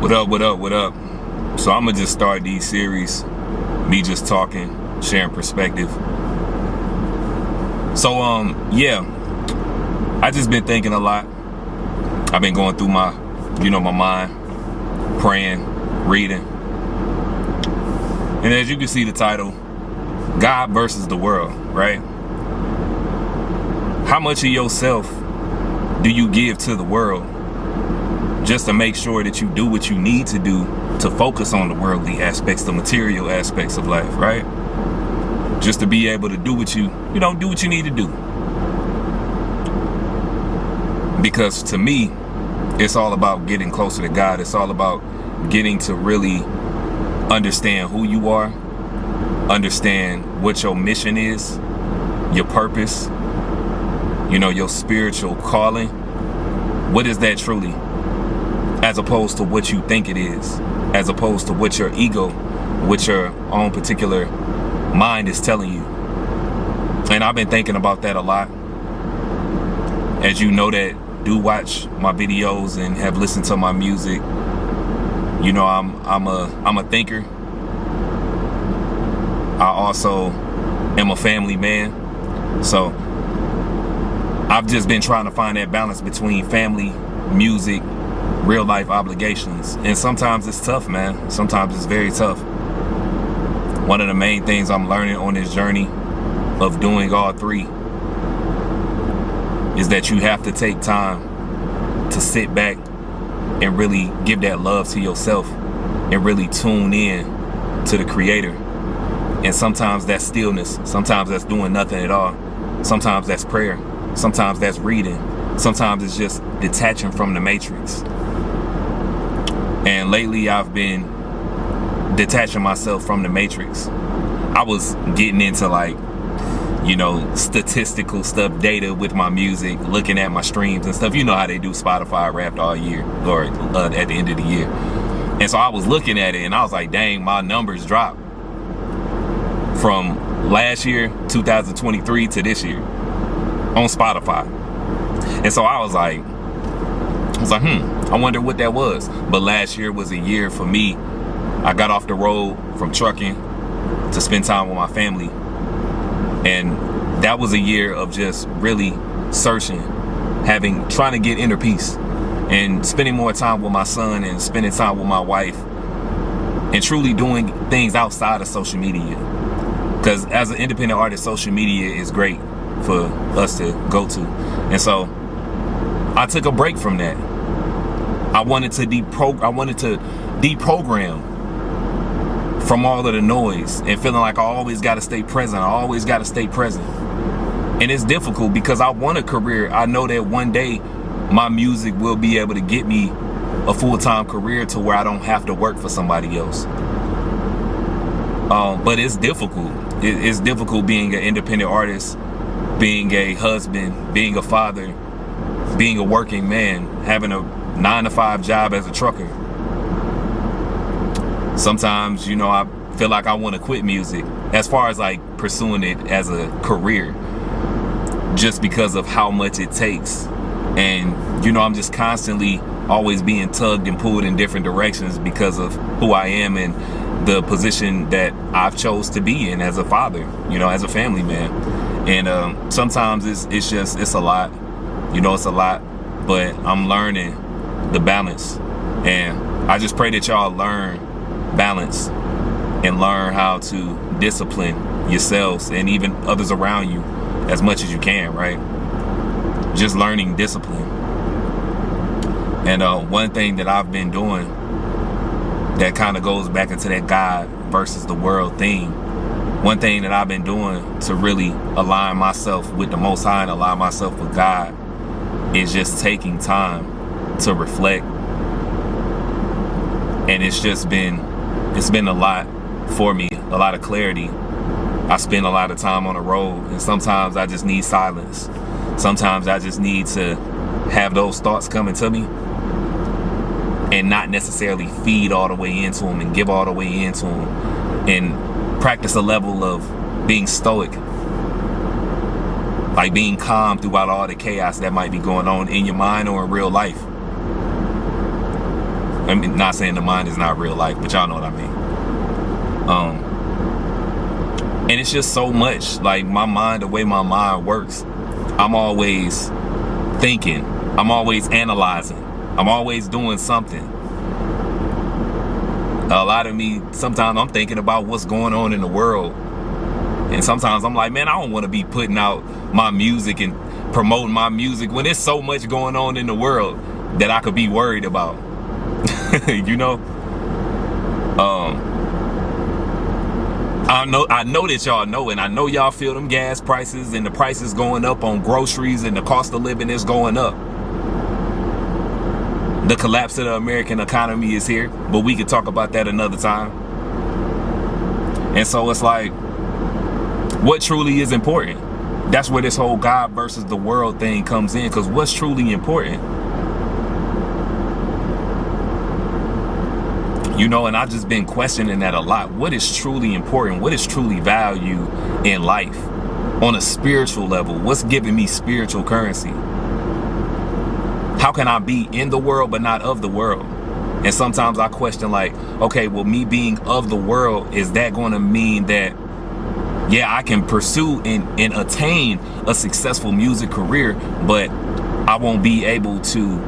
What up, what up, what up? So I'm gonna just start these series, me just talking, sharing perspective. So yeah, I just been thinking a lot. I've been going through my mind, praying, reading. And as you can see the title, God versus the world, right? How much of yourself do you give to the world just to make sure that you do what you need to do to focus on the worldly aspects, the material aspects of life, right? Just to be able to do what you do what you need to do. Because to me, it's all about getting closer to God. It's all about getting to really understand who you are, understand what your mission is, your purpose, your spiritual calling. What is that truly? As opposed to what you think it is, as opposed to what your ego, what your own particular mind is telling you. And I've been thinking about that a lot. As you know that do watch my videos and have listened to my music, I'm a thinker. I also am a family man. So I've just been trying to find that balance between family, music, real life obligations. And sometimes it's tough, man. Sometimes it's very tough. One of the main things I'm learning on this journey of doing all three is that you have to take time to sit back and really give that love to yourself and really tune in to the Creator. And sometimes that's stillness. Sometimes that's doing nothing at all. Sometimes that's prayer. Sometimes that's reading. Sometimes it's just detaching from the matrix. And lately I've been detaching myself from the matrix. I was getting into statistical stuff, data with my music, looking at my streams and stuff. You know how they do Spotify Wrapped all year, or at the end of the year. And so I was looking at it and I was like, dang, my numbers dropped from last year, 2023, to this year on Spotify. And so I was like, I wonder what that was. But last year was a year for me. I got off the road from trucking to spend time with my family. And that was a year of just really searching, trying to get inner peace and spending more time with my son and spending time with my wife and truly doing things outside of social media. Because as an independent artist, social media is great for us to go to. And so I took a break from that. I wanted to deprogram from all of the noise and feeling like I always got to stay present. And it's difficult because I want a career. I know that one day my music will be able to get me a full-time career to where I don't have to work for somebody else. But it's difficult. It's difficult being an independent artist, being a husband, being a father, being a working man, having a 9-to-5 job as a trucker. Sometimes, I feel like I want to quit music as far as pursuing it as a career, just because of how much it takes. And, I'm just constantly always being tugged and pulled in different directions because of who I am and the position that I've chose to be in as a father, as a family man. And sometimes it's a lot, it's a lot, but I'm learning the balance. And I just pray that y'all learn balance and learn how to discipline yourselves and even others around you as much as you can, right? Just learning discipline. And one thing that I've been doing that kind of goes back into that God versus the world thing, one thing that I've been doing to really align myself with the Most High and align myself with God is just taking time to reflect. And it's been a lot for me, a lot of clarity. I spend a lot of time on the road, and sometimes I just need silence. Sometimes I just need to have those thoughts coming to me and not necessarily feed all the way into them and give all the way into them, and practice a level of being stoic, like being calm throughout all the chaos that might be going on in your mind or in real life. I mean, not saying the mind is not real life, but y'all know what I mean. And it's just so much, like my mind, the way my mind works, I'm always thinking, I'm always analyzing, I'm always doing something. A lot of me, sometimes I'm thinking about what's going on in the world. And sometimes I'm like, man, I don't want to be putting out my music and promoting my music when there's so much going on in the world that I could be worried about. You know? I know that y'all know, and I know y'all feel them gas prices and the prices going up on groceries and the cost of living is going up. The collapse of the American economy is here, but we could talk about that another time. And so it's like, what truly is important? That's where this whole God versus the world thing comes in, because what's truly important? You know, and I've just been questioning that a lot. What is truly important? What is truly value in life? On a spiritual level, what's giving me spiritual currency? How can I be in the world but not of the world? And sometimes I question, like, okay, well, me being of the world, is that going to mean that, yeah, I can pursue and attain a successful music career, but I won't be able to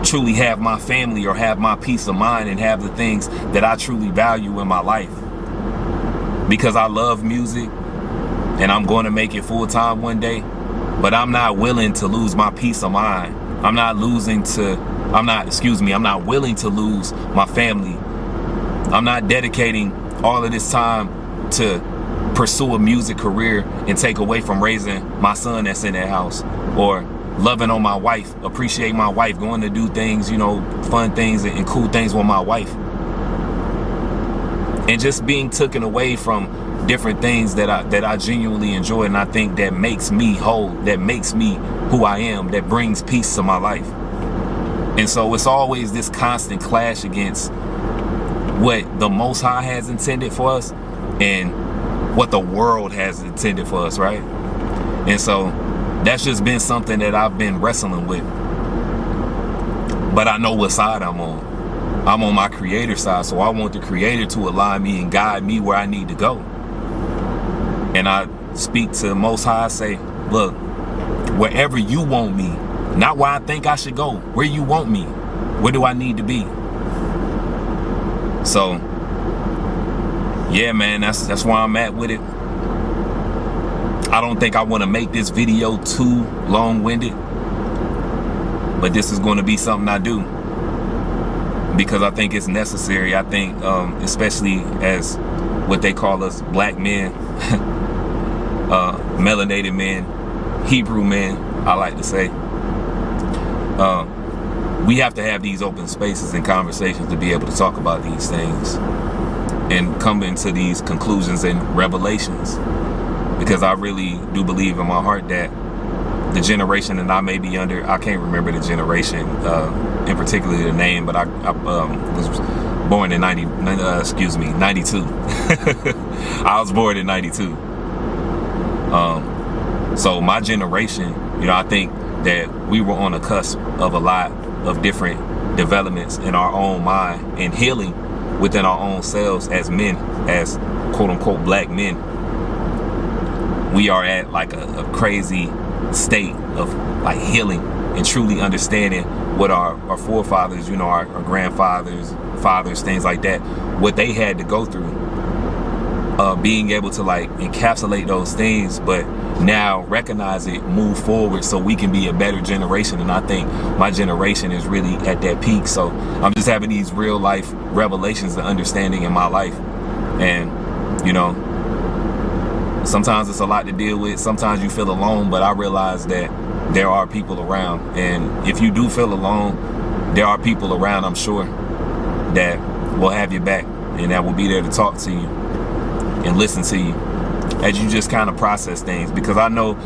truly have my family or have my peace of mind and have the things that I truly value in my life? Because I love music and I'm going to make it full time one day, but I'm not willing to lose my peace of mind. I'm not willing to lose my family. I'm not dedicating all of this time to pursue a music career and take away from raising my son that's in that house, or loving on my wife, appreciate my wife, going to do things, you know, fun things and cool things with my wife. And just being taken away from different things that I genuinely enjoy, and I think that makes me whole, that makes me who I am, that brings peace to my life. And so it's always this constant clash against what the Most High has intended for us and what the world has intended for us, right? And so that's just been something that I've been wrestling with. But I know what side I'm on. I'm on my creator side, so I want the creator to align me and guide me where I need to go. And I speak to the Most High, say, look, wherever you want me, not where I think I should go, where you want me, where do I need to be? So, yeah, man, that's where I'm at with it. I don't think I want to make this video too long-winded, but this is going to be something I do because I think it's necessary. I think, especially as what they call us, black men, melanated men, Hebrew men, I like to say, we have to have these open spaces and conversations to be able to talk about these things and come into these conclusions and revelations. Because I really do believe in my heart that the generation that I may be under, I can't remember the generation, in particular the name, but I was born in 92. I was born in 92. So my generation, you know, I think that we were on the cusp of a lot of different developments in our own mind and healing within our own selves as men, as quote unquote black men. We are at like a crazy state of like healing and truly understanding what our forefathers, you know, our grandfathers, fathers, things like that, what they had to go through, being able to like encapsulate those things, but now recognize it, move forward so we can be a better generation. And I think my generation is really at that peak. So I'm just having these real life revelations and understanding in my life. And, you know, sometimes it's a lot to deal with. Sometimes you feel alone, but I realize that there are people around. And if you do feel alone, there are people around, I'm sure, that will have your back and that will be there to talk to you and listen to you as you just kind of process things. Because I know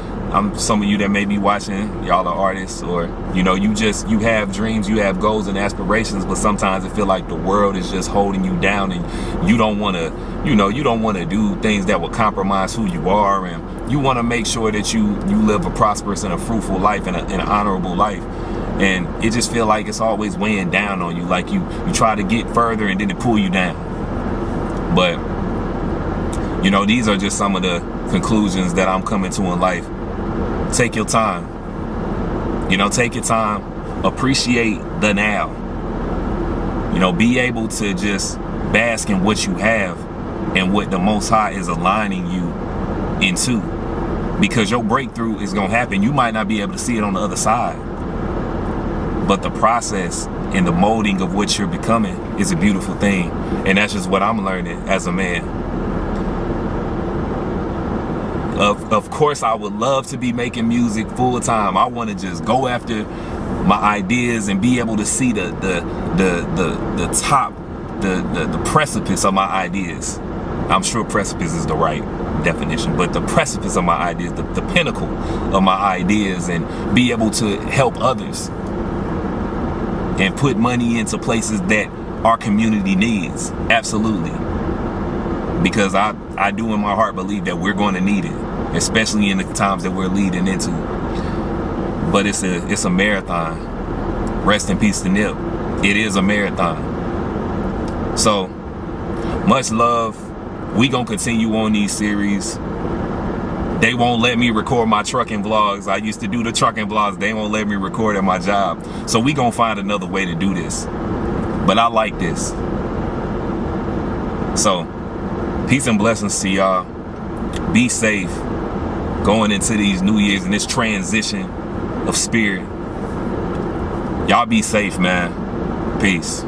some of you that may be watching, y'all are artists, or, you know, you have dreams, you have goals and aspirations, but sometimes it feel like the world is just holding you down and you don't want to, you know, you don't want to do things that will compromise who you are, and you want to make sure that you live a prosperous and a fruitful life and an honorable life. And it just feel like it's always weighing down on you. Like you try to get further and then it pull you down. But, you know, these are just some of the conclusions that I'm coming to in life. Take your time. You know, take your time. Appreciate the now. You know, be able to just bask in what you have and what the Most High is aligning you into. Because your breakthrough is going to happen. You might not be able to see it on the other side. But the process and the molding of what you're becoming is a beautiful thing. And that's just what I'm learning as a man. Of course, I would love to be making music full time. I want to just go after my ideas and be able to see the top, the precipice of my ideas. I'm sure precipice is the right definition, but the precipice of my ideas, the pinnacle of my ideas, and be able to help others and put money into places that our community needs. Absolutely. Because I do in my heart believe that we're going to need it, especially in the times that we're leading into. But it's a marathon. Rest in peace to Nip. It is a marathon. So, much love. We gonna continue on these series. They won't let me record my trucking vlogs. I used to do the trucking vlogs. They won't let me record at my job. So we gonna find another way to do this. But I like this. So, peace and blessings to y'all. Be safe going into these New Year's and this transition of spirit. Y'all be safe, man. Peace.